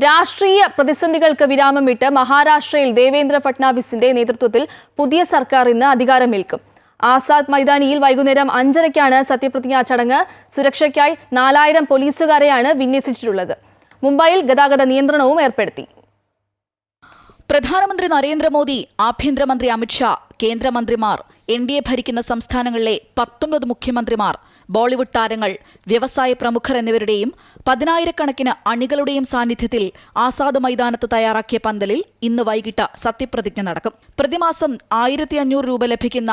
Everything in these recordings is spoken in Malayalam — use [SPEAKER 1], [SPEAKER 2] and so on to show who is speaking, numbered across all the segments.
[SPEAKER 1] രാഷ്ട്രീയ പ്രതിസന്ധികൾക്ക് വിരാമമിട്ട് മഹാരാഷ്ട്രയിൽ ദേവേന്ദ്ര ഫട്നാവിസിന്റെ നേതൃത്വത്തിൽ പുതിയ സർക്കാർ ഇന്ന് അധികാരമേൽക്കും. ആസാദ് മൈതാനിയിൽ വൈകുന്നേരം 5:30-ക്കാണ് സത്യപ്രതിജ്ഞാ ചടങ്ങ്. സുരക്ഷയ്ക്കായി 4000 പോലീസുകാരെയാണ് വിന്യസിച്ചിട്ടുള്ളത്. മുംബൈയിൽ ഗതാഗത നിയന്ത്രണവും ഏർപ്പെടുത്തി.
[SPEAKER 2] പ്രധാനമന്ത്രി നരേന്ദ്രമോദി, ആഭ്യന്തരമന്ത്രി അമിത്ഷാ, കേന്ദ്രമന്ത്രിമാർ, NDA ഭരിക്കുന്ന സംസ്ഥാനങ്ങളിലെ 19 മുഖ്യമന്ത്രിമാർ, ബോളിവുഡ് താരങ്ങൾ, വ്യവസായ പ്രമുഖർ എന്നിവരുടെയും 10,000-കണക്കിന് അണികളുടെയും സാന്നിധ്യത്തിൽ ആസാദ് മൈതാനത്ത് തയ്യാറാക്കിയ പന്തലിൽ ഇന്ന് വൈകിട്ട് സത്യപ്രതിജ്ഞ നടക്കും. പ്രതിമാസം 1500 രൂപ ലഭിക്കുന്ന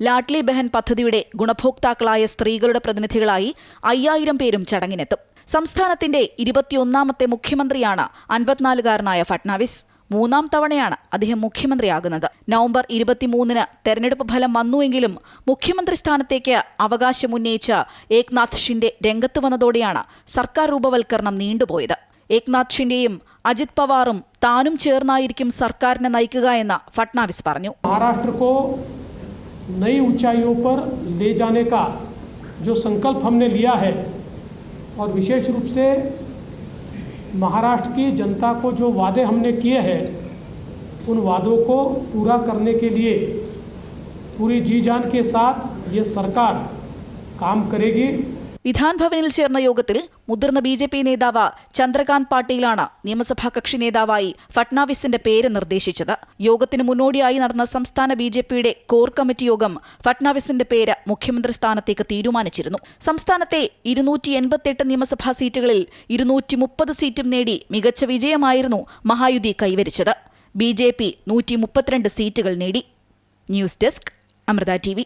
[SPEAKER 2] ലാഡ്ലി ബഹൻ പദ്ധതിയുടെ ഗുണഭോക്താക്കളായ സ്ത്രീകളുടെ പ്രതിനിധികളായി 5000 പേരും ചടങ്ങിനെത്തും. സംസ്ഥാനത്തിന്റെ 21ാമത്തെ മുഖ്യമന്ത്രിയാണ് 54-കാരനായ ഫട്നാവിസ്. 3ാം തവണയാണ് അദ്ദേഹം മുഖ്യമന്ത്രിയാകുന്നത്. നവംബർ 23-ന് തെരഞ്ഞെടുപ്പ് ഫലം വന്നുവെങ്കിലും മുഖ്യമന്ത്രി സ്ഥാനത്തേക്ക് അവകാശമുന്നയിച്ച് ഏക്നാഥ് ഷിൻഡെ രംഗത്ത് വന്നതോടെയാണ് സർക്കാർ രൂപവൽക്കരണം നീണ്ടുപോയത്. ഏക്നാഥ് ഷിൻഡെയും അജിത് പവാറും താനും ചേർന്നായിരിക്കും സർക്കാരിനെ നയിക്കുക എന്ന് ഫട്നാവിസ് പറഞ്ഞു.
[SPEAKER 3] മഹാരാഷ്ട്രको नई ऊंचाइयों पर ले जाने का जो संकल्प हमने लिया है और विशेष रूप से महाराष्ट्र की जनता को जो वादे हमने किए हैं उन वादों को पूरा करने के लिए पूरी जी जान के साथ ये सरकार काम करेगी.
[SPEAKER 2] വിധാൻ ഭവനിൽ ചേർന്ന യോഗത്തിൽ മുതിർന്ന BJP നേതാവ് ചന്ദ്രകാന്ത് പാട്ടീലാണ് നിയമസഭാ കക്ഷി നേതാവായി ഫട്നാവിസിന്റെ പേര് നിർദ്ദേശിച്ചത്. യോഗത്തിന് മുന്നോടിയായി നടന്ന സംസ്ഥാന BJPയുടെ കോർ കമ്മിറ്റി യോഗം ഫട്നാവിസിന്റെ പേര് മുഖ്യമന്ത്രി സ്ഥാനത്തേക്ക് തീരുമാനിച്ചിരുന്നു. സംസ്ഥാനത്തെ 288 നിയമസഭാ സീറ്റുകളിൽ 230 സീറ്റും നേടി മികച്ച വിജയമായിരുന്നു മഹായുതി കൈവരിച്ചത്. BJP 132 സീറ്റുകൾ നേടി. News desk, Amrita TV.